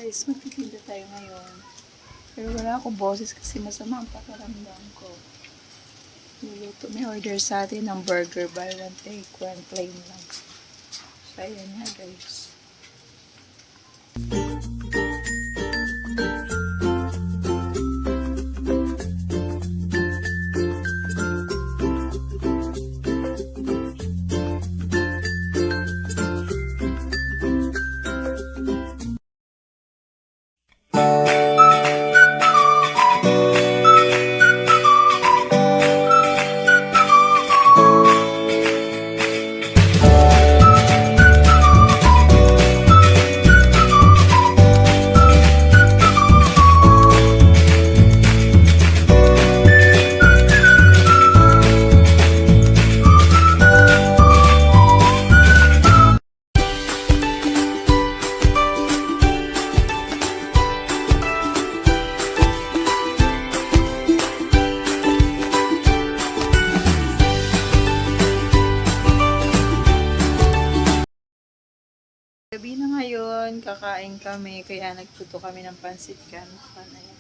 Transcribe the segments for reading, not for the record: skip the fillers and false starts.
guys, magtitinda tayo ngayon. Pero wala akong boses kasi masama ang pakiramdam ko. Niluto, may order sa atin ng burger, buy one take one, plain lang. So, ayan nga guys. Gabi na ngayon, kakain kami, kaya nagtuto kami ng pansit canton. Ayan.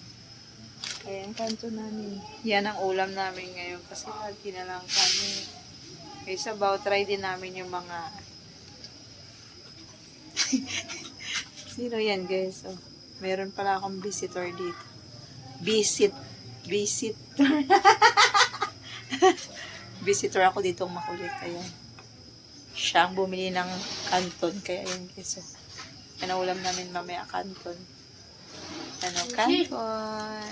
Ayan, kanto namin. Yan ang ulam namin ngayon kasi lagi na lang kami. Okay, sabaw, try din namin yung mga... Sino yan guys? Oh, meron pala akong visitor dito. Visitor. Visitor ako ditong makulit. Ayan. Siya ang bumili ng canton. Kaya yun guys. Ano ulam namin mamaya canton. Canton.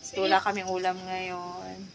So, wala kaming ulam ngayon.